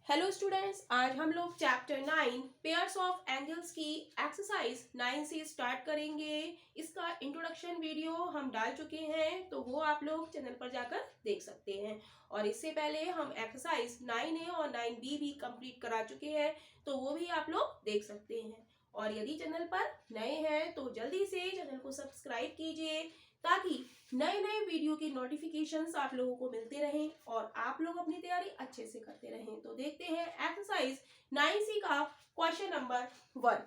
Hello students, आज हम लोग चैप्टर 9 पेयर्स ऑफ एंगल्स की एक्सरसाइज 9 से स्टार्ट करेंगे। इसका इंट्रोडक्शन वीडियो हम डाल चुके हैं, तो वो आप लोग चैनल पर जाकर देख सकते हैं। और इससे पहले हम एक्सरसाइज 9A और 9B भी कंप्लीट करा चुके हैं, तो वो भी आप लोग देख सकते हैं। और यदि चैनल पर नए हैं तो जल्दी से चैनल को सब्सक्राइब कीजिए, ताकि नए नए वीडियो की नोटिफिकेशंस आप लोगों को मिलते रहें और आप लोग अपनी तैयारी अच्छे से करते रहें। तो देखते हैं एक्सरसाइज 9C का क्वेश्चन नंबर 1।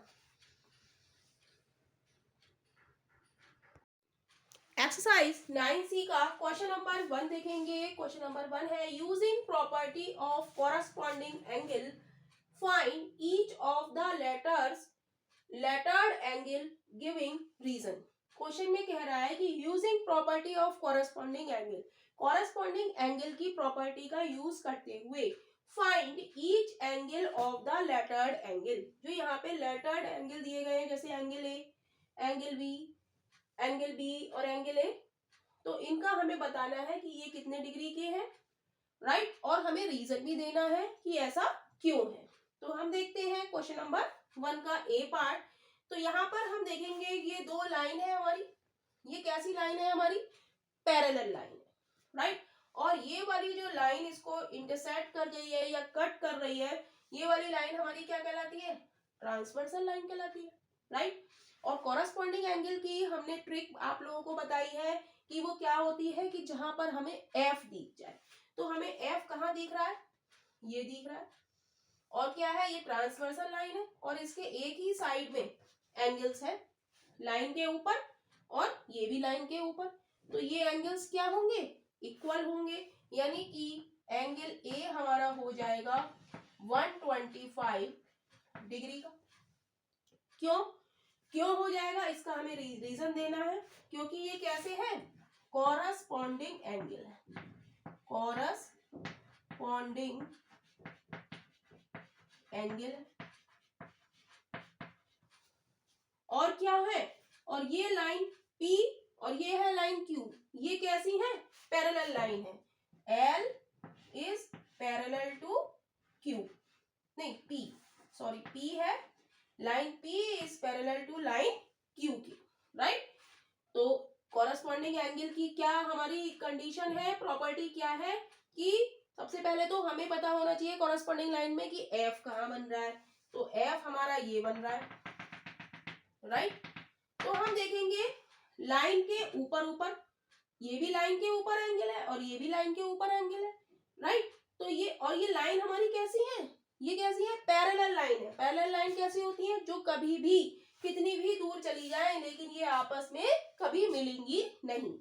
एक्सरसाइज 9C का क्वेश्चन नंबर 1 देखेंगे। क्वेश्चन नंबर 1 है using property of corresponding angle find each of the lettered angle giving reason. Question में कह रहा है कि using property of corresponding angle की प्रॉपर्टी का यूज करते हुए find each angle of the lettered angle. जो यहाँ पे लेटर्ड एंगल दिए गए हैं, जैसे एंगल ए, एंगल बी और एंगल ए, तो इनका हमें बताना है कि ये कितने डिग्री के हैं, राइट। और हमें रीजन भी देना है कि ऐसा क्यों है। तो हम देखते हैं क्वेश्चन नंबर 1 का ए पार्ट। तो यहाँ पर हम देखेंगे ये दो लाइन है हमारी। ये कैसी लाइन है हमारी? पैरेलल लाइन है, राइट। और ये वाली जो लाइन इसको इंटरसेक्ट कर रही है या कट कर रही है, ये वाली लाइन हमारी क्या कहलाती है? ट्रांसवर्सल लाइन कहलाती है, राइट। और कॉरस्पॉन्डिंग एंगल की हमने ट्रिक आप लोगों को बताई है कि वो क्या होती है कि जहां पर हमें एफ दिख जाए। तो हमें एफ कहाँ दिख रहा है? ये दिख रहा है। और क्या है? ये ट्रांसवर्सल लाइन है और इसके एक ही साइड में एंगल्स है, लाइन के ऊपर और ये भी लाइन के ऊपर। तो ये एंगल्स क्या होंगे? इक्वल होंगे, यानी कि एंगल ए हमारा हो जाएगा 125 डिग्री का। क्यों क्यों हो जाएगा? इसका हमें रीजन देना है, क्योंकि ये कैसे है? कॉरस्पॉन्डिंग एंगल है, कॉरस्पॉन्डिंग एंगल। और क्या है? और ये लाइन P और ये है लाइन Q, ये कैसी है? पैरेलल लाइन है। L is parallel to Q, नहीं P, सॉरी P है, line P is parallel to line Q की, राइट। तो कॉरस्पॉन्डिंग एंगल की क्या हमारी कंडीशन है, प्रॉपर्टी क्या है कि सबसे पहले तो हमें पता होना चाहिए कॉरस्पॉन्डिंग लाइन में कि F कहाँ बन रहा है। तो F हमारा ये बन रहा है, राइट। तो हम देखेंगे लाइन के ऊपर ऊपर, ये भी लाइन के ऊपर एंगल है और ये भी लाइन के ऊपर एंगल है, राइट। तो ये और ये लाइन हमारी कैसी है? ये कैसी है? पैरेलल लाइन है। पैरेलल लाइन कैसी होती है? जो कभी भी कितनी भी दूर चली जाए लेकिन ये आपस में कभी मिलेंगी नहीं।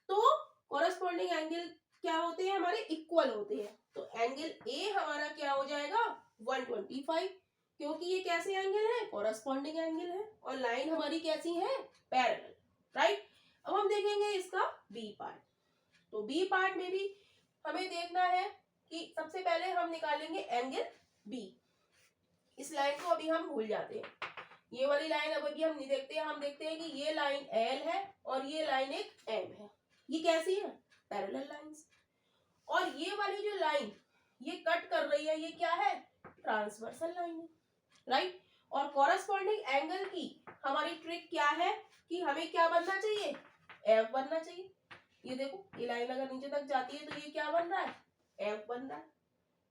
तो कॉरस्पॉन्डिंग एंगल क्या होते हैं हमारे? इक्वल होते हैं। तो एंगल ए हमारा क्या हो जाएगा? 125, क्योंकि ये कैसे एंगल है? कॉरस्पॉन्डिंग एंगल है। और लाइन हमारी कैसी है? Parallel, right. अब हम देखेंगे इसका बी पार्ट। तो बी पार्ट में भी हमें देखना है कि सबसे पहले हम निकालेंगे एंगल बी। इस लाइन को अभी हम भूल जाते हैं, ये वाली लाइन अब अभी हम नहीं देखते हैं। हम देखते हैं कि ये लाइन एल है और ये लाइन एक एम है। ये कैसी है? Parallel lines. और ये वाली जो लाइन ये कट कर रही है, ये क्या है? ट्रांसवर्सल लाइन है, राइट। और कॉरस्पॉन्डिंग एंगल की हमारी ट्रिक क्या है कि हमें क्या बनना चाहिए? एफ बनना चाहिए। ये देखो, ये लाइन अगर नीचे तक जाती है तो ये क्या बन रहा है? एफ बन रहा है,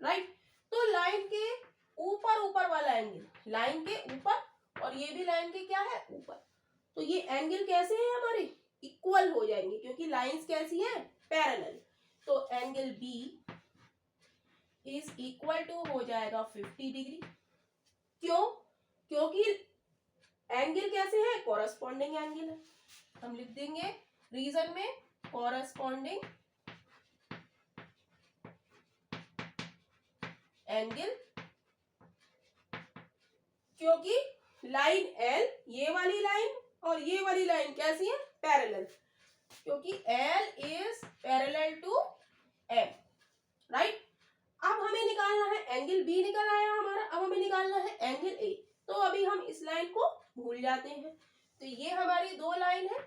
राइट। तो लाइन के ऊपर ऊपर वाला एंगल, लाइन के ऊपर और ये भी लाइन के क्या है? ऊपर। तो ये एंगल कैसे है हमारे? इक्वल हो जाएंगे, क्योंकि लाइंस कैसी है? पैरेलल। तो angle B is equal to हो जाएगा 50 डिग्री। क्यों? क्योंकि एंगल कैसे है? कॉरस्पॉन्डिंग एंगल है। हम लिख देंगे रीजन में कॉरस्पॉन्डिंग एंगल, क्योंकि लाइन एल, ये वाली लाइन और ये वाली लाइन कैसी है? पैरेलल, क्योंकि L is parallel to M, right. अब हमें निकालना है एंगल बी, निकल आया हमारा। अब हमें निकालना है एंगल ए। तो अभी हम इस लाइन को भूल जाते हैं। तो ये हमारी दो लाइन है,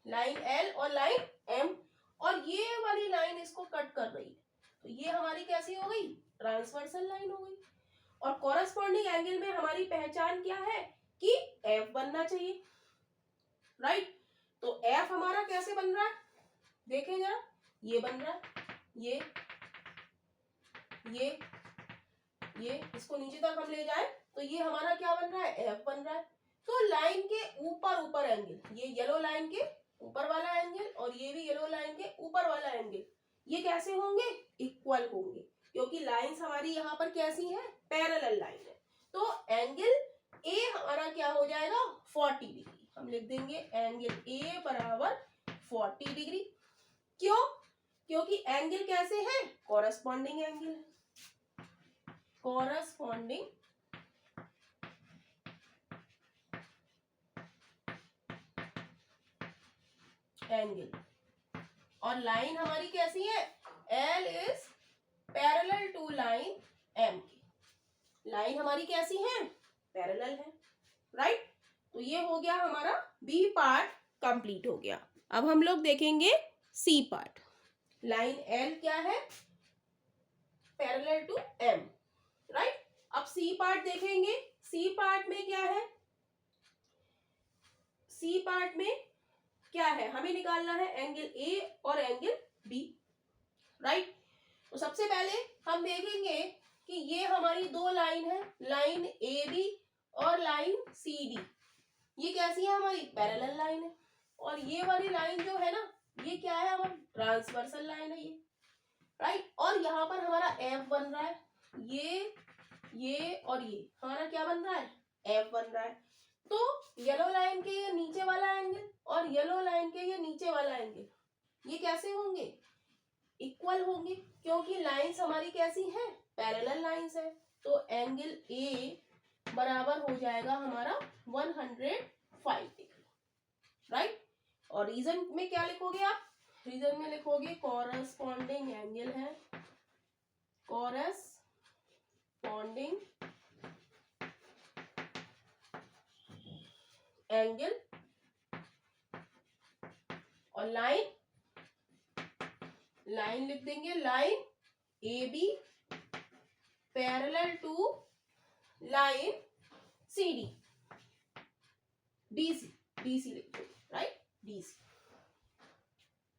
लाइन एल और लाइन एम, और ये वाली लाइन इसको कट कर रही है। तो ये हमारी कैसी हो गई? ट्रांसवर्सल लाइन हो गई। और कॉरस्पॉन्डिंग एंगल में हमारी पहचान क्या है कि एफ बनना चाहिए, राइट। तो एफ हमारा कैसे बन रहा है, देखें जरा, ये बन रहा है, ये इसको नीचे तक हम ले जाए तो ये हमारा क्या बन रहा है, एफ बन रहा है। तो लाइन के ऊपर ऊपर एंगल, ये येलो लाइन के ऊपर वाला एंगल और ये भी येलो लाइन के ऊपर वाला एंगल, ये कैसे होंगे, इक्वल होंगे, क्योंकि लाइंस हमारी यहाँ पर कैसी है, पैरेलल लाइन है। तो एंगल ए हमारा क्या हो जाएगा, 40 डिग्री। हम लिख देंगे एंगल ए बराबर 40 डिग्री। क्यों, क्योंकि एंगल कैसे है, कॉरस्पॉन्डिंग एंगल है, कॉरस्पॉन्डिंग एंगल। और लाइन हमारी कैसी है, L is parallel to line M की। लाइन हमारी कैसी है, पैरेलल है, राइट। तो ये हो गया हमारा B पार्ट कंप्लीट हो गया। अब हम लोग देखेंगे C पार्ट। लाइन L क्या है, पैरेलल टू M, राइट। अब C पार्ट देखेंगे। C पार्ट में क्या है, C पार्ट में क्या है, हमें निकालना है एंगल A और एंगल B, राइट। तो सबसे पहले हम देखेंगे कि ये हमारी दो लाइन है, लाइन AB और लाइन CD। ये कैसी है, हमारी पैरेलल लाइन है। और ये वाली लाइन जो है ना, ये क्या है, हमारी ट्रांसवर्सल लाइन है ये, राइट। और यहाँ पर हमारा F बन रहा है, ये और ये हमारा क्या बन रहा है, F बन रहा है। तो येलो लाइन के ये नीचे वाला एंगल और येलो लाइन के ये नीचे वाला एंगल, ये कैसे होंगे, इक्वल होंगे, क्योंकि लाइंस हमारी कैसी हैं, पैरेलल लाइंस है। तो एंगल ए बराबर हो जाएगा हमारा 105 डिग्री, राइट। और रीजन में क्या लिखोगे आप, रीजन में लिखोगे कॉरस्पॉन्डिंग एंगल है, कॉरस्पॉन्डिंग एंगल। और लाइन लिख देंगे, line A B parallel to line C D, DC लिख देंगे, राइट, डीसी,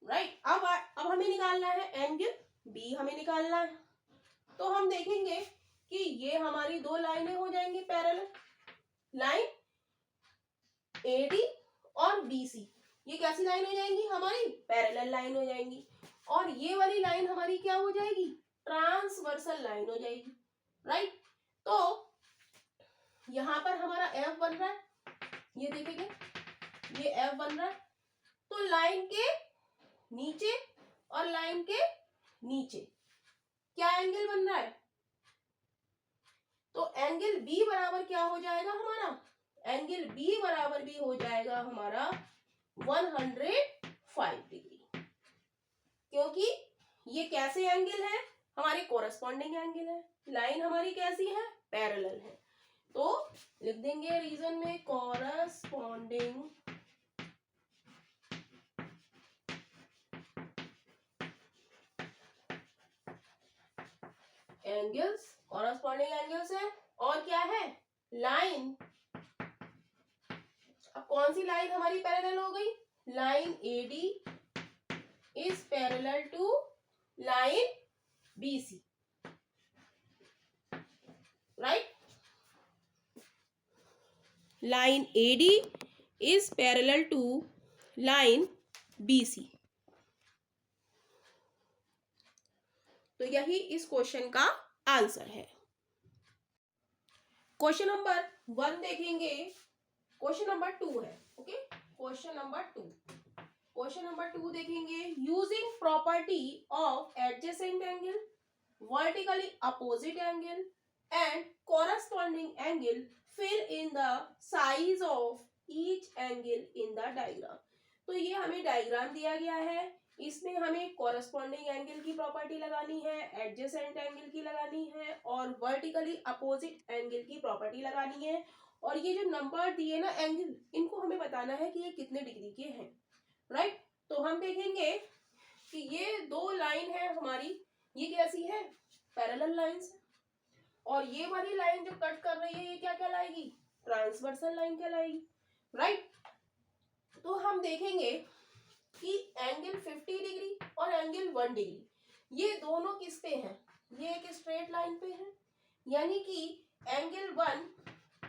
राइट। अब हमें निकालना है एंगल बी, हमें निकालना है। तो हम देखेंगे कि ये हमारी दो लाइनें हो जाएंगी पैरेलल, लाइन एडी और बीसी, ये कैसी लाइन हो जाएंगी, हमारी पैरेलल लाइन हो जाएंगी। और ये वाली लाइन हमारी क्या हो जाएगी, ट्रांसवर्सल लाइन हो जाएगी, राइट। तो यहां पर हमारा एफ बन रहा है, ये देखेंगे, ये एफ बन रहा है। तो लाइन के नीचे और लाइन के नीचे क्या एंगल बन रहा है, तो एंगल बी बराबर क्या हो जाएगा हमारा, एंगल बी बराबर भी हो जाएगा हमारा 105 डिग्री, क्योंकि ये कैसे एंगल है, हमारे कोरस्पॉन्डिंग एंगल है। लाइन हमारी कैसी है, पैरेलल है। तो लिख देंगे रीजन में कोरस्पॉन्डिंग एंगल्स, कोरस्पॉन्डिंग एंगल्स है। और क्या है, लाइन, अब कौन सी लाइन हमारी पैरेलल हो गई, line AD is parallel to line BC, right. Line AD is parallel to line BC. तो यही इस क्वेश्चन का आंसर है। क्वेश्चन नंबर 1 देखेंगे, क्वेश्चन नंबर 2 है, ओके। क्वेश्चन नंबर 2 देखेंगे, using property of adjacent angle, vertically opposite angle and corresponding angle, fill in the size of each angle in the diagram. तो ये हमें डायग्राम दिया गया है, इसमें हमें कॉरस्पॉन्डिंग एंगल की प्रॉपर्टी लगानी है, एडजेसेंट एंगल की लगानी है और वर्टिकली अपोजिट एंगल की प्रॉपर्टी लगानी है। और ये जो नंबर दिए ना एंगल, इनको हमें बताना है कि ये कितने डिग्री के हैं, राइट। तो हम देखेंगे कि ये दो लाइन है हमारी, ये कैसी है, पैरेलल लाइंस है। और ये वाली लाइन जो कट कर रही है ये क्या कहलाएगी? ट्रांसवर्सल लाइन कहलाएगी, राइट। तो हम देखेंगे कि एंगल 50 डिग्री और एंगल 1 डिग्री ये दोनों किस पे हैं? ये एक स्ट्रेट लाइन पे है, यानी कि एंगल 1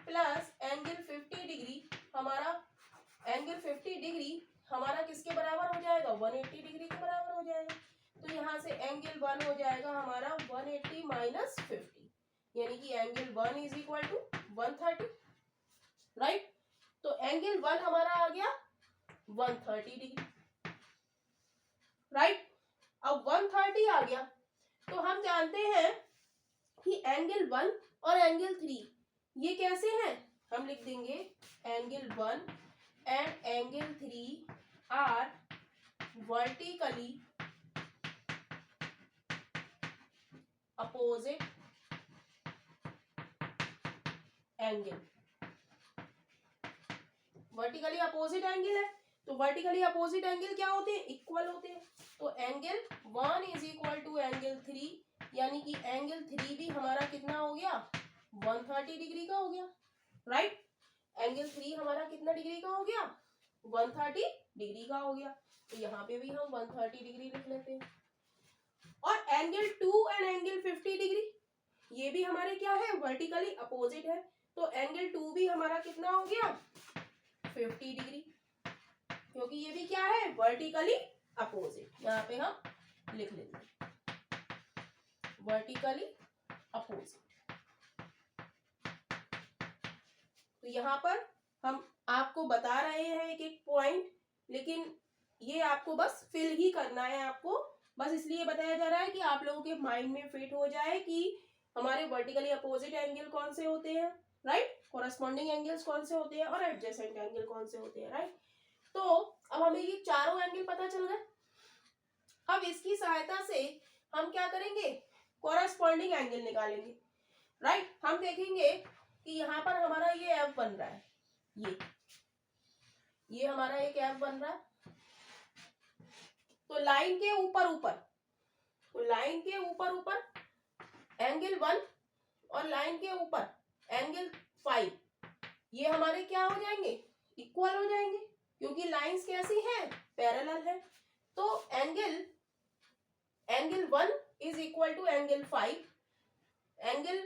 प्लस एंगल 50 डिग्री हमारा किसके बराबर हो जाएगा? 180 डिग्री के बराबर हो जाएगा। तो यहाँ से एंगल 1 हो जाएगा हमारा 180 माइनस 50, यानी कि angle 1 is equal to 130, right. तो एंगल 1 हमारा आ गया 130 डिग्री, राइट। अब 130 आ गया तो हम जानते हैं कि एंगल 1 और एंगल 3 ये कैसे हैं? हम लिख देंगे angle 1 and angle 3 are vertically opposite angle. Vertically opposite angle है तो वर्टिकली अपोजिट एंगल क्या होते हैं? इक्वल होते हैं। तो angle 1 is equal to angle 3, यानी कि एंगल 3 भी हमारा कितना हो गया? 130 डिग्री का हो गया, राइट। एंगल 3 हमारा कितना डिग्री का हो गया? 130 डिग्री का हो गया। तो यहाँ पे भी हम 130 डिग्री लिख लेते हैं। और एंगल 2 एंड एंगल 50 डिग्री ये भी हमारे क्या है? वर्टिकली अपोजिट है। तो एंगल 2 भी हमारा कितना हो गया? 50 डिग्री, क्योंकि ये भी क्या है? Vertically opposite. यहाँ पे हम लिख लेंगे वर्टिकली अपोजिट। तो यहाँ पर हम आपको बता रहे हैं एक एक पॉइंट, लेकिन ये आपको बस फिल ही करना है। आपको बस इसलिए बताया जा रहा है कि आप लोगों के माइंड में फिट हो जाए कि हमारे वर्टिकली अपोजिट एंगल कौन से होते हैं, राइट। कॉरस्पॉन्डिंग एंगल्स कौन से होते हैं और एडजेसेंट एंगल कौन से होते हैं, राइट। तो अब हमें ये चारों एंगल पता चल गए। अब इसकी सहायता से हम क्या करेंगे? कॉरस्पॉन्डिंग एंगल निकालेंगे, राइट। हम देखेंगे कि यहाँ पर हमारा ये एफ बन रहा है, ये हमारा एक एफ बन रहा है। तो लाइन के ऊपर एंगल 1 और लाइन के ऊपर एंगल 5 ये हमारे क्या हो जाएंगे? इक्वल हो जाएंगे, क्योंकि लाइंस कैसी हैं? पैरेलल है। तो angle 1 is equal to angle 5। Angle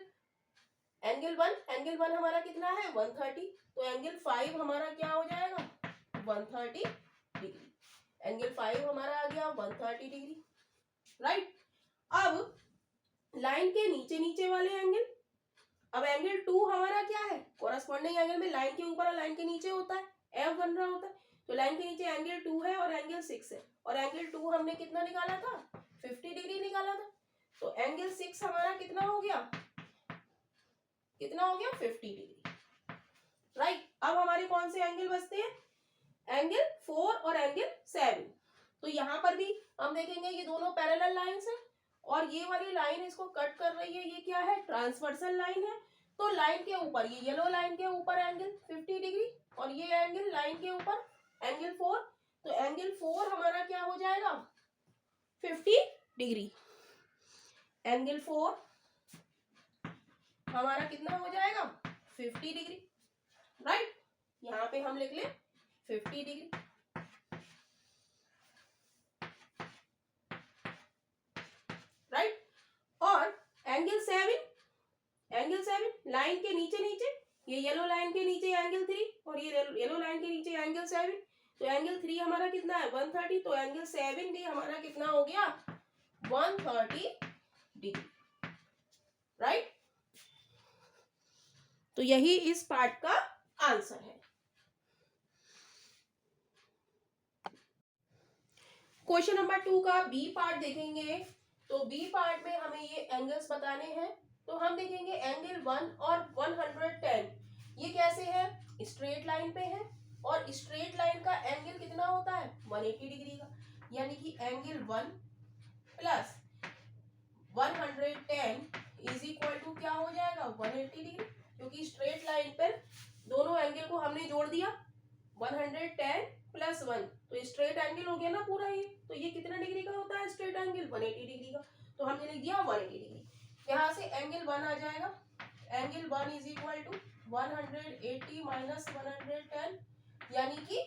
1 हमारा कितना है? 130। तो एंगल 5 हमारा क्या हो जाएगा? 130 डिग्री। एंगल 5 हमारा आ गया 130 डिग्री, राइट। अब लाइन के नीचे वाले एंगल, अब एंगल 2 हमारा क्या है? कॉरस्पॉन्डिंग एंगल में लाइन के ऊपर और लाइन के नीचे होता है, एफ बन रहा होता है। तो लाइन के नीचे एंगल 2 है और एंगल 6 है, और एंगल 2 हमने कितना निकाला था? 50 डिग्री निकाला था। तो एंगल 6 हमारा कितना हो गया? 50 डिग्री, राइट। अब हमारे कौन से एंगल बचते हैं? एंगल 4 और एंगल 7। तो यहाँ पर भी हम देखेंगे ये दोनों पैरेलल लाइंस है, और ये वाली लाइन इसको कट कर रही है, ये क्या है? ट्रांसवर्सल लाइन है। तो लाइन के ऊपर, ये येलो लाइन के ऊपर एंगल 50 डिग्री, और ये एंगल लाइन के ऊपर एंगल 4। तो एंगल 4 हमारा क्या हो जाएगा? 50 डिग्री। एंगल 4 हमारा कितना हो जाएगा? 50 डिग्री, राइट। यहाँ पे हम लिख ले 50 डिग्री, राइट। और एंगल 7 लाइन के नीचे, ये येलो लाइन के नीचे एंगल 3 और ये येलो लाइन के नीचे एंगल 7। तो एंगल 3 हमारा कितना है? 130। तो एंगल 7 भी हमारा कितना हो गया? 130 डिग्री, राइट। तो यही इस पार्ट का आंसर है। क्वेश्चन नंबर 2 का बी पार्ट देखेंगे। तो बी पार्ट में हमें ये एंगल्स बताने हैं। तो हम देखेंगे एंगल 1 और 110 ये कैसे है? स्ट्रेट लाइन पे है, और स्ट्रेट लाइन का एंगल कितना होता है? 180 डिग्री का, यानी कि angle 1 plus 110 is equal to क्या हो जाएगा? 180 डिग्री, क्योंकि स्ट्रेट लाइन पर दोनों एंगल को हमने जोड़ दिया। 110 प्लस 1 तो स्ट्रेट एंगल हो गया ना पूरा ये। तो ये कितना डिग्री का होता है स्ट्रेट एंगल? 180 डिग्री का। तो हमने लिख दिया 180 डिग्री। यहाँ से एंगल 1 आ जाएगा, angle 1 is equal to 180 minus 110 यानी कि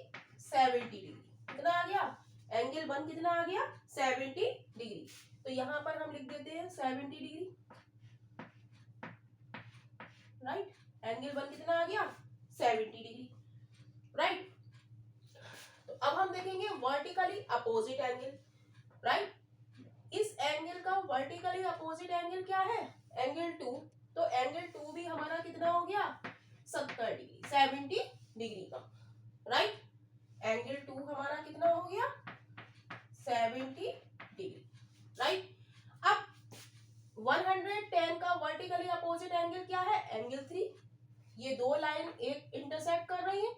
70 डिग्री। कितना आ गया? एंगल 1 कितना आ गया? 70 डिग्री। तो यहाँ पर हम लिख देते हैं 70 डिग्री, राइट। एंगल 1 कितना आ गया? 70 डिग्री, राइट। तो अब हम देखेंगे वर्टिकली अपोजिट एंगल, राइट। इस एंगल का वर्टिकली अपोजिट एंगल क्या है? एंगल 2। तो एंगल 2 भी हमारा कितना हो गया? 70 डिग्री, 70 डिग्री का, राइट। एंगल 2 हमारा कितना हो गया? 70 डिग्री, राइट। अब 110 का वर्टिकली अपोजिट एंगल क्या है? एंगल 3। ये दो लाइन एक इंटरसेक्ट कर रही है,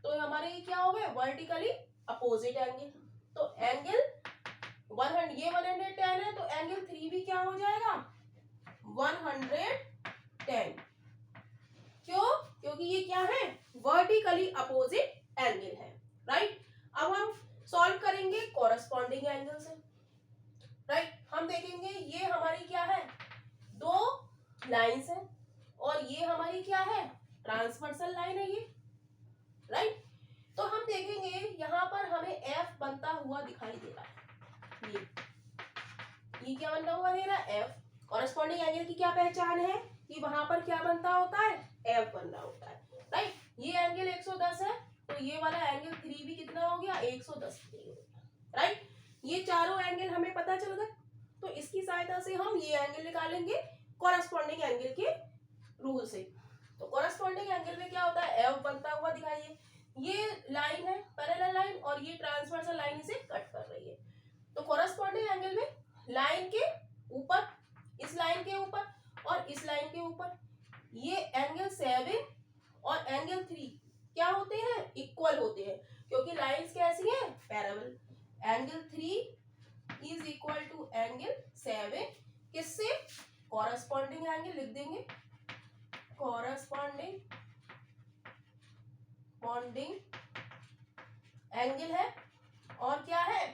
तो हमारे ये क्या हो गए? Vertically opposite angle. तो एंगल 110 है, तो एंगल 3 भी क्या हो जाएगा? 110। क्यों? क्योंकि ये क्या है? वर्टिकली अपोजिट एंगल है, राइट। अब हम सॉल्व करेंगे कॉरस्पॉन्डिंग एंगल से, राइट। हम देखेंगे ये हमारी क्या है? दो लाइंस है और ये हमारी क्या है? ट्रांसवर्सल लाइन है ये, राइट। तो हम देखेंगे यहाँ पर हमें एफ बनता हुआ दिखाई दे रहा है। ये क्या बनता हुआ दे रहा है? एफ। कॉरस्पॉन्डिंग एंगल की क्या पहचान है? कि वहां पर क्या बनता होता है? एफ बन रहा होता है, राइट। ये एंगल 110 है, तो ये वाला एंगल 3 भी कितना हो गया? 110 डिग्री हो गया, राइट। ये चारों एंगल हमें पता चल गए, तो इसकी सहायता से हम ये एंगल निकालेंगे कॉरस्पॉन्डिंग एंगल के रूल से। तो कॉरस्पॉन्डिंग एंगल में क्या होता है? एफ बनता हुआ दिखाइए। ये लाइन है पैरेलल लाइन और ये ट्रांसवर्सल लाइन इसे कट कर रही है। तो कॉरस्पॉन्डिंग एंगल में लाइन के ऊपर, इस लाइन के ऊपर और इस लाइन के ऊपर ये एंगल 7 और एंगल 3 क्या होते हैं? इक्वल होते हैं, क्योंकि लाइंस कैसी हैं? Parallel. Angle 3 is equal to angle 7 किससे? कॉरस्पॉन्डिंग एंगल लिख देंगे, कॉरस्पॉन्डिंग एंगल है। और क्या है?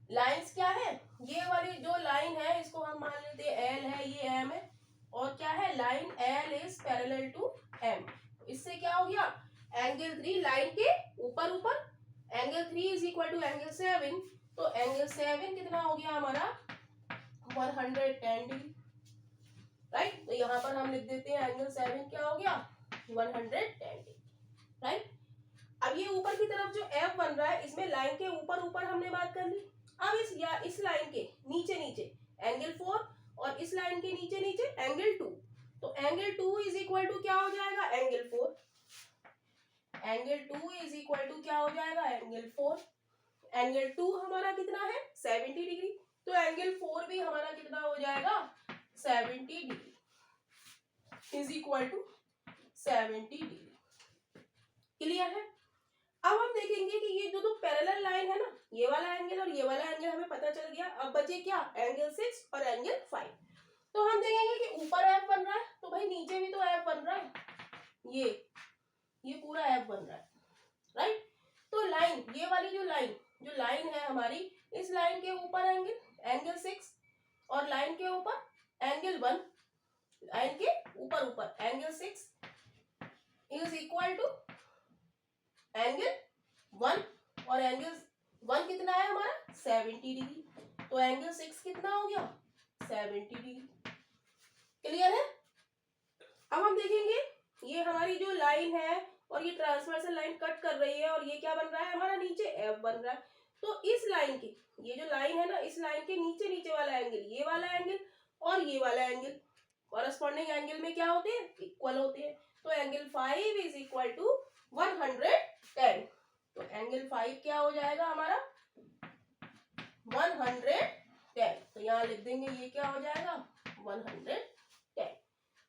लाइंस क्या है? ये वाली जो लाइन है इसको हम मान लेते हैं एल है, ये एम है, और क्या है? Line L is parallel to M. इससे क्या हो गया? एंगल 3 लाइन के ऊपर ऊपर, angle 3 is equal to angle 7, तो एंगल 7 कितना हो गया हमारा? 110 डिग्री, राइट। तो यहाँ पर हम लिख देते हैं एंगल 7 क्या हो गया? 110 डिग्री, राइट। अब ये ऊपर की तरफ जो एफ बन रहा है, इसमें लाइन के ऊपर ऊपर हमने बात कर ली। अब इस लाइन के नीचे नीचे एंगल 4 और इस लाइन के नीचे नीचे एंगल 2, तो एंगल 2 इज इक्वल टू क्या हो जाएगा? Angle 4। Angle 2 is equal to क्या हो जाएगा? एंगल 4। एंगल 2 हमारा कितना है? 70 डिग्री, तो एंगल 4 भी हमारा कितना हो जाएगा? 70 degree is equal to 70 degree. Clear है? अब हम देखेंगे कि ये जो दो पैरेलल लाइन है ना, ये वाला एंगल और ये वाला एंगल हमें पता चल गया। अब बचे क्या? एंगल 6 और एंगल 5। तो हम देखेंगे कि ऊपर एफ बन रहा है, तो भाई नीचे भी तो एफ बन रहा है, ये पूरा एफ बन रहा है, राइट। तो लाइन, ये वाली जो लाइन है हमारी, इस लाइन के ऊपर एंगल 6 और लाइन के ऊपर एंगल 1, लाइन के ऊपर ऊपर angle 6 is equal to angle 1, और एंगल 1 कितना है हमारा? 70 डिग्री, तो एंगल 6 कितना हो गया? 70 डिग्री। क्लियर है? अब हम देखेंगे ये हमारी जो लाइन है और ये ट्रांसवर्सल लाइन कट कर रही है, और ये क्या बन रहा है हमारा? नीचे एफ बन रहा है। तो इस लाइन के, ये जो लाइन है ना, इस लाइन के नीचे नीचे वाला एंगल, ये वाला एंगल और ये वाला एंगल कॉरस्पॉन्डिंग एंगल में क्या होते हैं? इक्वल होते हैं। तो एंगल 5 इज इक्वल टू 110। तो एंगल 5 क्या हो जाएगा हमारा? 110। तो यहाँ लिख देंगे ये क्या हो जाएगा? 110।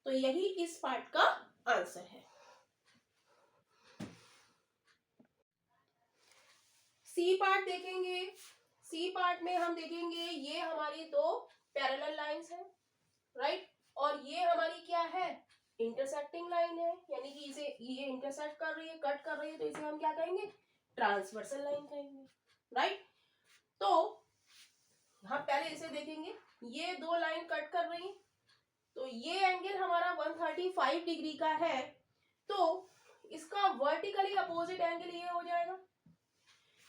तो यही इस पार्ट का आंसर है। सी पार्ट देखेंगे। सी पार्ट में हम देखेंगे ये हमारी दो पैरेलल लाइंस हैं, राइट। और ये हमारी क्या है? इंटरसेक्टिंग लाइन है, यानी कि इसे ये इंटरसेक्ट कर रही है, कट कर रही है, तो इसे हम क्या कहेंगे? ट्रांसवर्सल लाइन कहेंगे, राइट। तो हम पहले इसे देखेंगे, ये दो लाइन कट कर रही है, तो ये एंगल हमारा 135 डिग्री का है, तो इसका वर्टिकली अपोजिट एंगल ये हो जाएगा।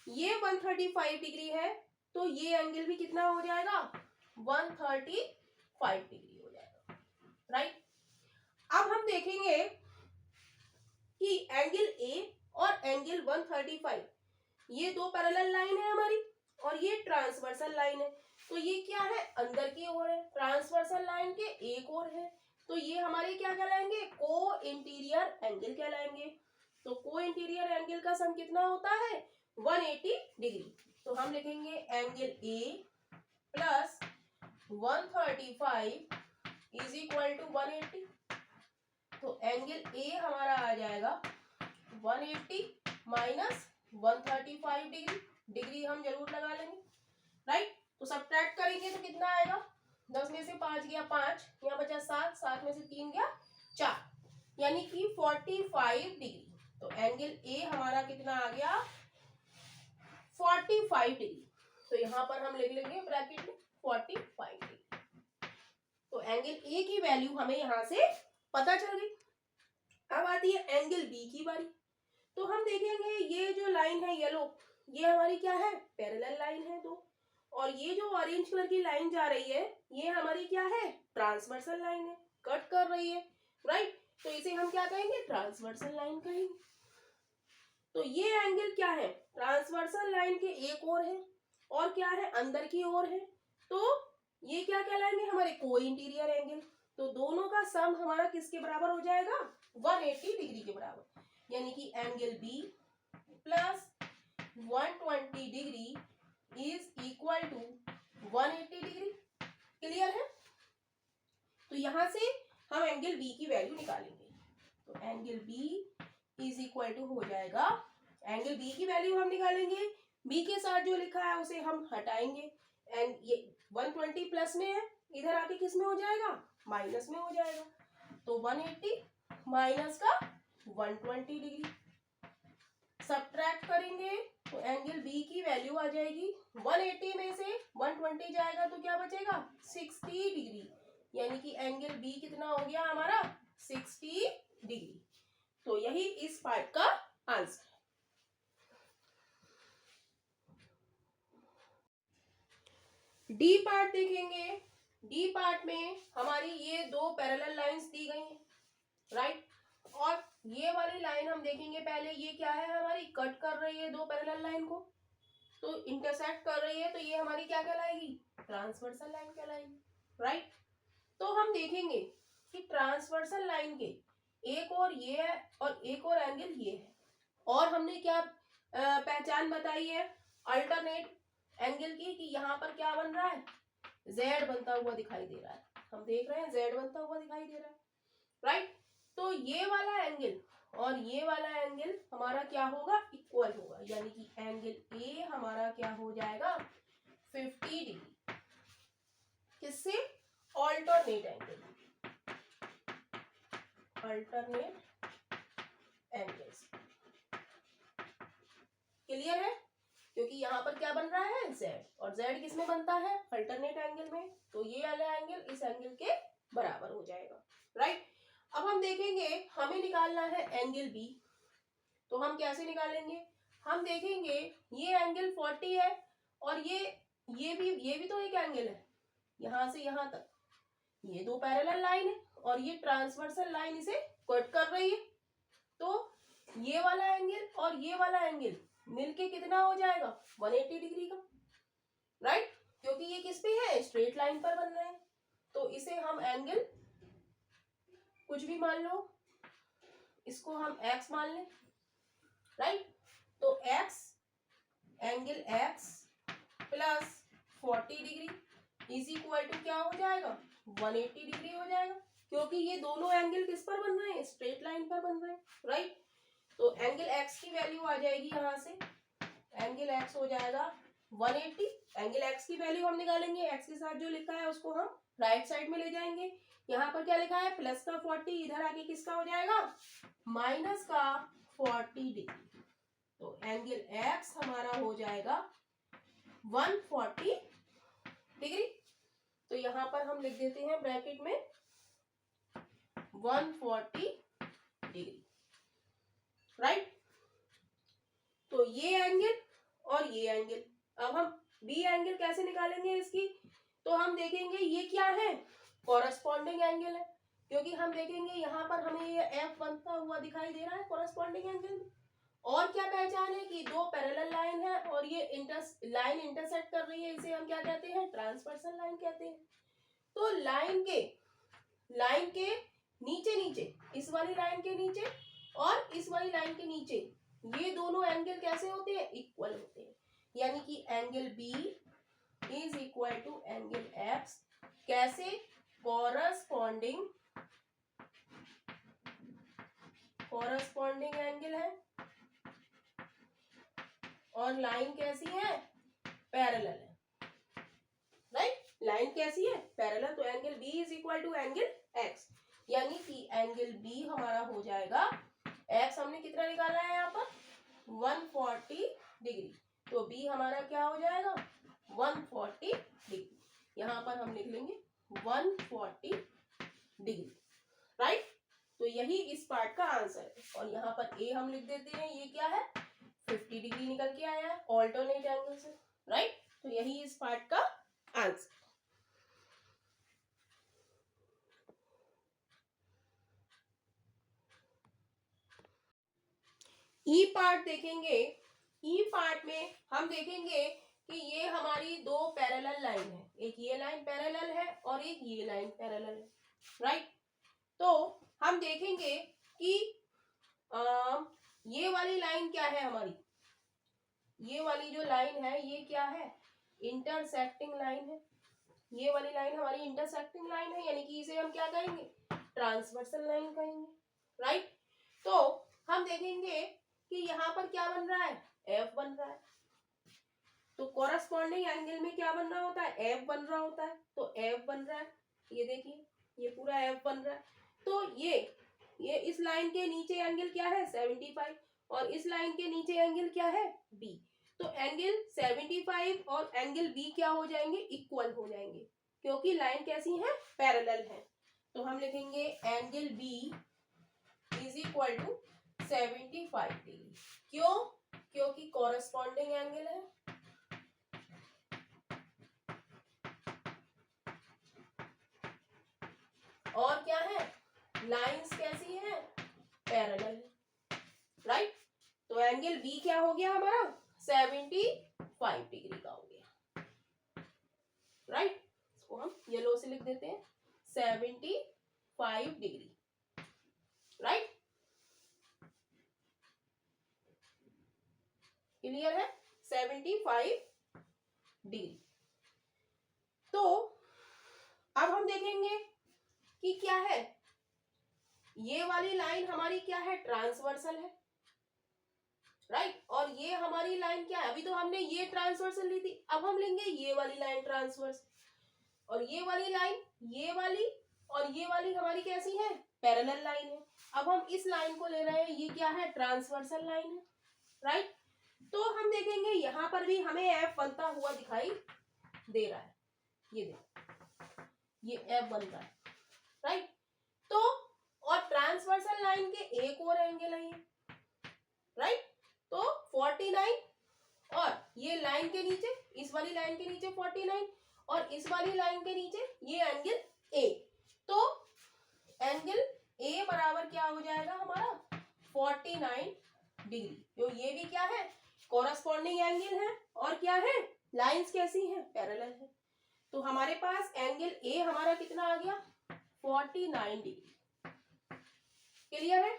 ये 135 डिग्री है, तो ये एंगल भी कितना हो जाएगा, 135 डिग्री हो जाएगा, राइट। अब हम देखेंगे कि एंगल ए और एंगल 135 ये दो पैरेलल लाइन है हमारी, और ये ट्रांसवर्सल लाइन है। तो ये क्या है, अंदर की ओर है, ट्रांसवर्सल लाइन के एक ओर है, तो ये हमारे क्या कहलाएंगे, को इंटीरियर एंगल कहलाएंगे। तो को इंटीरियर एंगल का सम कितना होता है, 180 डिग्री। तो हम लिखेंगे angle A plus 135 is equal to 180। तो एंगल ए हमारा आ जाएगा 180 माइनस 135 डिग्री, डिग्री हम जरूर लगा लेंगे, राइट। तो सब्ट्रैक्ट करेंगे तो कितना आएगा, 10 में से 5 गया 5, यहाँ बचा 7, 7 में से 3 गया 4, यानी कि 45 डिग्री। तो एंगल ए हमारा कितना आ गया, 45 डिग्री। तो यहाँ पर हम लिख लेंगे ब्रैकेट में 45 डिग्री। तो एंगल ए की वैल्यू हमें यहाँ से पता चल गई। अब आती है एंगल बी की बारी। तो हम देखेंगे ये जो लाइन है येलो, ये हमारी क्या है, पैरेलल लाइन है दो, और ये जो ऑरेंज कलर की लाइन जा रही है ये हमारी क्या है, ट्रांसवर्सल लाइन है, कट कर रही है, राइट। तो इसे हम क्या कहेंगे, ट्रांसवर्सल लाइन कहेंगे। तो ये एंगल क्या है, ट्रांसवर्सल लाइन के एक ओर है और क्या है, अंदर की ओर है, तो ये क्या कहलाएंगे, हमारे को इंटीरियर एंगल। तो दोनों का सम हमारा किसके बराबर हो जाएगा, 180 डिग्री के बराबर, यानी कि angle B plus 120 degree is equal to 180 degree. Clear है। तो यहां से हम एंगल बी की वैल्यू निकालेंगे। तो angle B is equal to हो जाएगा, एंगल बी की वैल्यू हम निकालेंगे, बी के साथ जो लिखा है उसे हम हटाएंगे, एंड ये 120 प्लस में है, इधर आके किस में हो जाएगा, माइनस में हो जाएगा। तो 180 माइनस का 120 डिग्री, सब्ट्रैक्ट करेंगे तो एंगल बी की वैल्यू आ जाएगी, 180 में से 120 जाएगा तो क्या बचेगा, 60 डिग्री, यानी कि एंगल बी कितना हो गया हमारा, 60 डिग्री। तो यही इस पार्ट का आंसर। डी पार्ट देखेंगे। डी पार्ट में हमारी ये दो पैरेलल लाइंस दी गई हैं, राइट। और ये वाली लाइन हम देखेंगे पहले, ये क्या है हमारी, कट कर रही है दो पैरेलल लाइन को, तो इंटरसेक्ट कर रही है, तो ये हमारी क्या कहलाएगी, ट्रांसवर्सल लाइन कहलाएगी, राइट। तो हम देखेंगे कि ट्रांसवर्सल लाइन के एक और ये है और एक और एंगल ये है, और हमने क्या पहचान बताई है अल्टरनेट एंगल की, कि यहाँ पर क्या बन रहा है, जेड बनता हुआ दिखाई दे रहा है, हम देख रहे हैं जेड बनता हुआ दिखाई दे रहा है, राइट। तो ये वाला एंगल और ये वाला एंगल हमारा क्या होगा, इक्वल होगा, यानी कि एंगल ए हमारा क्या हो जाएगा, 50 डिग्री, किससे, alternate angle, alternate angle. Clear है, क्योंकि यहाँ पर क्या बन रहा है, जेड, और जेड किस में बनता है, अल्टरनेट एंगल में, तो ये वाला एंगल इस एंगल के बराबर हो जाएगा, राइट। अब हम देखेंगे हमें निकालना है एंगल बी, तो हम कैसे निकालेंगे, हम देखेंगे ये एंगल 40 है, और ये भी तो एक एंगल है, यहां से यहां तक ये दो पैरेलल लाइन है, और ये ट्रांसवर्सल लाइन इसे कट कर रही है, तो ये वाला एंगल और ये वाला एंगल मिलके कितना हो जाएगा, 180 डिग्री का, राइट, क्योंकि ये किस पे है, स्ट्रेट लाइन पर बन रहे हैं। तो इसे हम एंगल कुछ भी मान लो, इसको हम x मान लें, राइट। तो x, angle x plus 40 degree is equal to क्या हो जाएगा, 180 डिग्री हो जाएगा, क्योंकि ये दोनों एंगल किस पर बन रहे हैं, स्ट्रेट लाइन पर बन रहे हैं, राइट। तो एंगल x की वैल्यू आ जाएगी, यहां से एंगल x हो जाएगा 180, एंगल x की वैल्यू हम निकालेंगे, x के साथ जो लिखा है उसको हम राइट साइड में ले जाएंगे, यहाँ पर क्या लिखा है, प्लस का 40, इधर आके किसका हो जाएगा, माइनस का 40 डिग्री। तो एंगल x हमारा हो जाएगा 140 डिग्री। तो यहाँ पर हम लिख देते हैं ब्रैकेट में 140 डिग्री, राइट। तो ये एंगल और ये एंगल, अब हम बी एंगल कैसे निकालेंगे इसकी, तो हम देखेंगे ये क्या है, कॉरस्पॉन्डिंग एंगल है, क्योंकि हम देखेंगे यहाँ पर हमें ये एफ बनता हुआ दिखाई दे रहा है कॉरस्पॉन्डिंग एंगल में। और क्या पहचान है कि दो पैरेलल लाइन है और ये लाइन इंटरसेक्ट कर रही है, इसे हम क्या कहते हैं, ट्रांसवर्सल लाइन कहते हैं। तो लाइन के नीचे नीचे, इस वाली लाइन के नीचे और इस वाली लाइन के नीचे, ये दोनों एंगल कैसे होते हैं, इक्वल होते हैं, यानी कि angle B is equal to angle x, कैसे, कॉरस्पॉन्डिंग एंगल है और लाइन कैसी है, पैरेलल है, राइट। लाइन कैसी है, पैरेलल, तो angle B is equal to angle x, यानी कि एंगल बी हमारा हो जाएगा, एक्स हमने कितना निकाला है यहाँ पर 140 डिग्री, तो बी हमारा क्या हो जाएगा 140 डिग्री, यहाँ पर हम लिख लेंगे 140 डिग्री, राइट। तो यही इस पार्ट का आंसर है, और यहाँ पर ए हम लिख देते हैं, ये क्या है 50 डिग्री निकल के आया है ऑल्टरनेट एंगल से, राइट। तो यही इस पार्ट का आंसर। ई पार्ट देखेंगे, ई पार्ट में हम देखेंगे कि ये हमारी दो पैरेलल लाइन है, एक ये लाइन पैरेलल है और एक ये लाइन पैरेलल है, राइट। तो हम देखेंगे कि ये वाली लाइन क्या है हमारी, ये वाली जो लाइन है ये क्या है, इंटरसेक्टिंग लाइन है, ये वाली लाइन हमारी इंटरसेक्टिंग लाइन है, यानी कि इसे हम क्या कहेंगे, ट्रांसवर्सल लाइन कहेंगे, राइट। तो हम देखेंगे कि यहाँ पर क्या बन रहा है, एफ बन रहा है, तो कॉरस्पॉन्डिंग एंगल में क्या बन रहा होता है, एफ बन रहा होता है, तो एफ बन रहा है, ये देखिए ये पूरा एफ बन रहा है। तो ये इस लाइन के नीचे एंगल क्या है 75 और इस लाइन के नीचे एंगल क्या है बी, तो एंगल 75 और एंगल बी क्या हो जाएंगे, इक्वल हो जाएंगे, क्योंकि लाइन कैसी है, पैरेलल है। तो हम लिखेंगे angle B is equal to 75 degree, क्यों, क्योंकि कॉरस्पॉन्डिंग एंगल है और क्या है, लाइंस कैसी है, पैरेलल, राइट। तो एंगल बी क्या हो गया हमारा 75 डिग्री का हो गया, राइट। इसको हम येलो से लिख देते हैं 75 डिग्री, राइट। क्लियर है, 75 डिग्री। तो अब हम देखेंगे कि क्या है, ये वाली लाइन हमारी क्या है, ट्रांसवर्सल है, राइट। और ये हमारी लाइन क्या है, अभी तो हमने ये ट्रांसवर्सल ली थी, अब हम लेंगे ये वाली लाइन ट्रांसवर्स, और ये वाली लाइन, ये वाली और ये वाली हमारी कैसी है, पैरेलल लाइन है। अब हम इस लाइन को ले रहे हैं, ये क्या है, ट्रांसवर्सल लाइन है, राइट। तो हम देखेंगे यहाँ पर भी हमें एफ बनता हुआ दिखाई दे रहा है, ये देखो ये एफ बन रहा है, राइट। तो और ट्रांसवर्सल लाइन के एक और एंगल है ये, राइट। तो 49 और ये लाइन के नीचे, इस वाली लाइन के नीचे 49 और इस वाली लाइन के नीचे ये एंगल ए, तो एंगल ए बराबर क्या हो जाएगा हमारा 49 डिग्री, तो ये भी क्या है, कॉरस्पॉन्डिंग एंगल है और क्या है, लाइंस कैसी हैं, पैरेलल है। तो हमारे पास एंगल ए हमारा कितना आ गया 49 डिग्री, क्लियर है।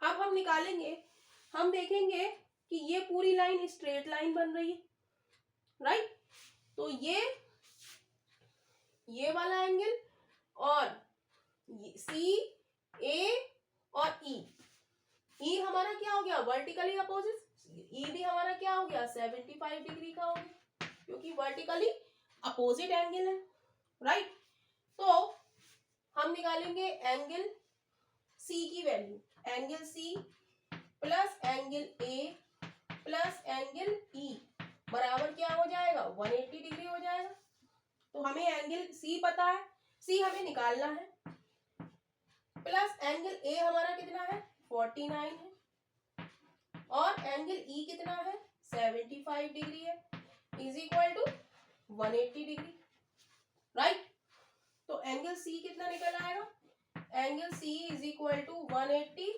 अब हम निकालेंगे, हम देखेंगे कि ये पूरी लाइन स्ट्रेट लाइन बन रही है, राइट। तो ये वाला एंगल और सी, ए और ई हमारा क्या हो गया, वर्टिकली अपोजिट, ई भी हमारा क्या हो गया 75 डिग्री का हो गया, क्योंकि वर्टिकली अपोजिट एंगल है, राइट। तो हम निकालेंगे एंगल सी की value, angle C plus angle A plus angle E बराबर क्या हो जाएगा 180 डिग्री हो जाएगा। तो हमें एंगल सी पता है, सी हमें निकालना है, प्लस एंगल ए हमारा कितना है 49 है और एंगल ई कितना है 75 डिग्री है is equal to 180 degree, right. तो एंगल सी कितना निकल आएगा, angle C is equal to 180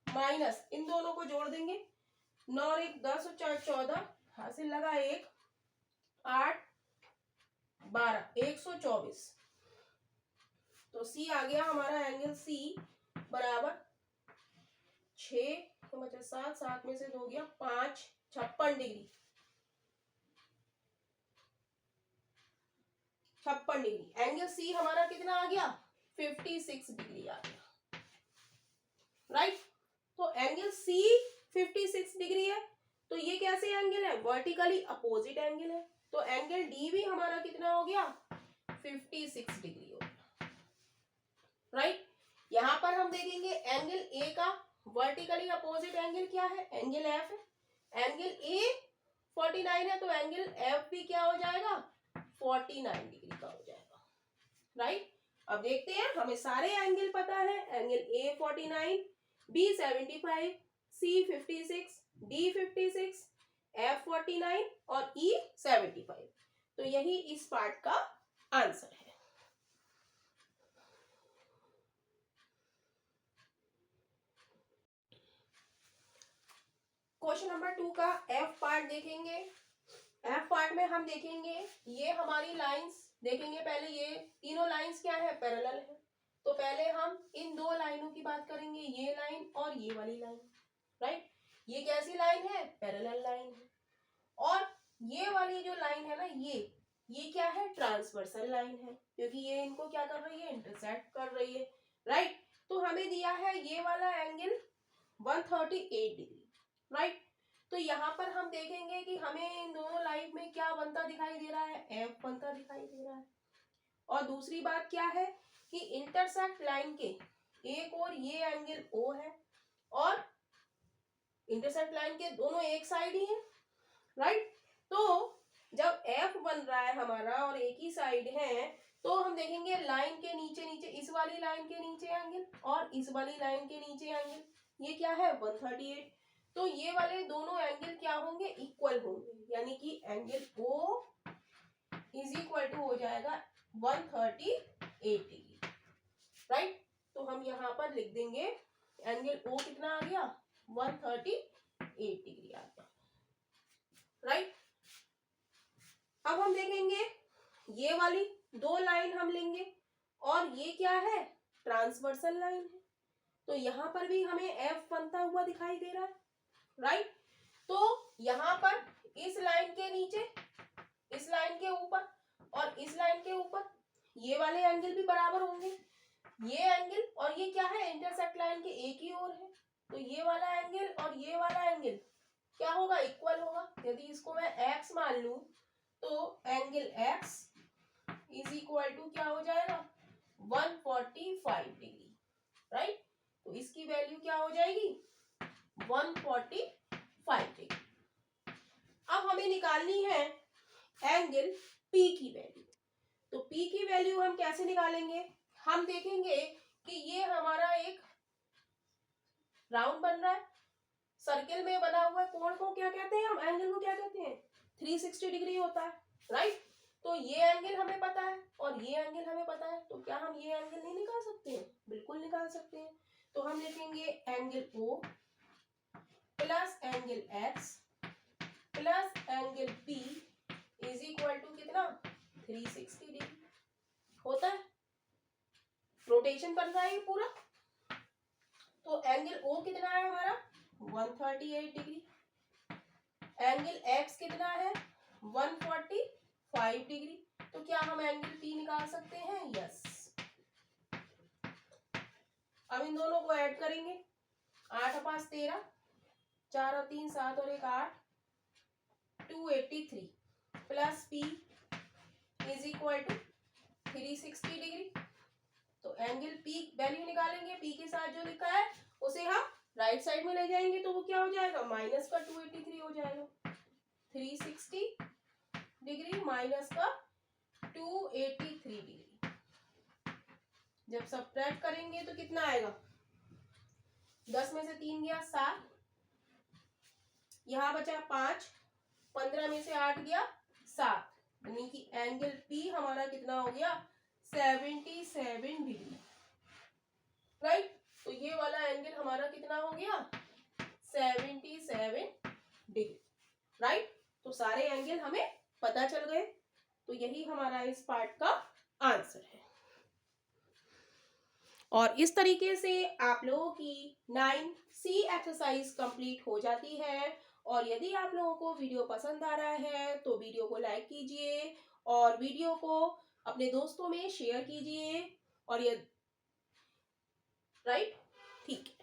minus इन दोनों को जोड़ देंगे, 9 और 1 10 और 4 14, हासिल लगा 1 8 12 124। तो सी आ गया हमारा एंगल सी बराबर 6 मतलब 7 7 में से 2 गया 5 56 डिग्री, 56 डिग्री। एंगल सी हमारा कितना आ गया 56 डिग्री आ गया, राइट। तो एंगल सी 56 डिग्री है तो ये कैसे एंगल है, वर्टिकली अपोजिट एंगल है। तो एंगल डी भी हमारा कितना हो गया 56 डिग्री हो गया, राइट। यहां पर हम देखेंगे एंगल ए का वर्टिकली अपोजिट एंगल क्या है, एंगल एफ है। एंगल ए 49 है तो एंगल एफ भी क्या हो जाएगा 49 डिग्री का हो जाएगा, राइट। अब देखते हैं, हमें सारे एंगल पता है, angle A 49, B 75, C 56, D 56, F 49 और ई 75। तो यही इस पार्ट का आंसर है। क्वेश्चन नंबर 2 का एफ पार्ट देखेंगे। एफ पार्ट में हम देखेंगे ये हमारी लाइंस देखेंगे, पहले ये तीनों लाइंस क्या है पैरेलल है। तो पहले हम इन दो लाइनों की बात करेंगे, ये लाइन और ये वाली लाइन, राइट। ये कैसी लाइन है, पैरेलल लाइन है। और ये वाली जो लाइन है ना, ये क्या है, ट्रांसवर्सल लाइन है, क्योंकि ये इनको क्या कर रही है, इंटरसेक्ट कर रही है, राइट। तो हमें दिया है ये वाला एंगल 138 डिग्री, राइट। तो यहाँ पर हम देखेंगे कि हमें इन दोनों लाइन में क्या बनता दिखाई दे रहा है, एफ बनता दिखाई दे रहा है। और दूसरी बात क्या है कि इंटरसेक्ट लाइन के एक और ये एंगल ओ है और इंटरसेक्ट लाइन के दोनों एक साइड ही है, राइट। तो जब एफ बन रहा है हमारा और एक ही साइड है तो हम देखेंगे लाइन के नीचे नीचे इस वाली लाइन के नीचे एंगल और इस वाली लाइन के नीचे एंगल, ये क्या है 138। तो ये वाले दोनों एंगल क्या होंगे, इक्वल होंगे, यानी कि angle O is equal to हो जाएगा 138 डिग्री, राइट। तो हम यहाँ पर लिख देंगे एंगल ओ कितना आ गया 138 डिग्री आ गया, राइट। अब हम देखेंगे ये वाली दो लाइन हम लेंगे और ये क्या है, ट्रांसवर्सल लाइन है। तो यहाँ पर भी हमें एफ बनता हुआ दिखाई दे रहा है, राइट। तो यहाँ पर इस लाइन के नीचे, इस लाइन के ऊपर और इस लाइन के ऊपर ये वाले एंगल भी बराबर होंगे। ये एंगल और ये क्या है, इंटरसेक्ट लाइन के एक ही ओर है, तो ये वाला एंगल और ये वाला एंगल क्या होगा, इक्वल होगा। यदि इसको मैं x मान लूं तो angle x is equal to क्या हो जाएगा 145 डिग्री, राइट। तो इसकी वैल्यू क्या हो जाएगी 145 डिग्री। अब हमें निकालनी है एंगल P की वैल्यू। तो P की वैल्यू हम कैसे निकालेंगे, हम देखेंगे कि ये हमारा एक राउंड बन रहा है, सर्किल में बना हुआ कोण को क्या कहते हैं, हम एंगल को क्या कहते हैं 360 डिग्री होता है, राइट। तो ये एंगल हमें पता है और ये एंगल हमें पता है, तो क्या हम ये एंगल नहीं निकाल सकते हैं, बिल्कुल निकाल सकते हैं। तो हम लिखेंगे angle O plus angle X plus angle P is equal to कितना 360 डिग्री होता है, रोटेशन बन रहा है पूरा। तो एंगल O कितना है हमारा 138 डिग्री, एंगल X कितना है 145 डिग्री। तो क्या हम एंगल P निकाल सकते हैं, यस। अब इन दोनों को ऐड करेंगे, 8 और 5 13, 4 और 3 7 और 1 8, 283 plus P is equal to 360 degree. तो एंगल P वैल्यू निकालेंगे, P के साथ जो लिखा है उसे हम राइट साइड में ले जाएंगे, तो वो क्या हो जाएगा माइनस का 283 हो जाएगा, 360 डिग्री माइनस का 283 डिग्री, जब सब्ट्रैक्ट करेंगे तो कितना आएगा, 10 में से 3 गया 7, यहां बचा 5, 15 में से 8 गया 7, यानी कि एंगल पी हमारा कितना हो गया, 77 डिग्री, राइट। तो ये वाला एंगल हमारा कितना हो गया, 77 डिग्री, राइट। तो सारे एंगल हमें पता चल गए, तो यही हमारा इस पार्ट का आंसर है। और इस तरीके से आप लोगों की 9C एक्सरसाइज कंप्लीट हो जाती है। और यदि आप लोगों को वीडियो पसंद आ रहा है तो वीडियो को लाइक कीजिए और वीडियो को अपने दोस्तों में शेयर कीजिए, और ये राइट, ठीक।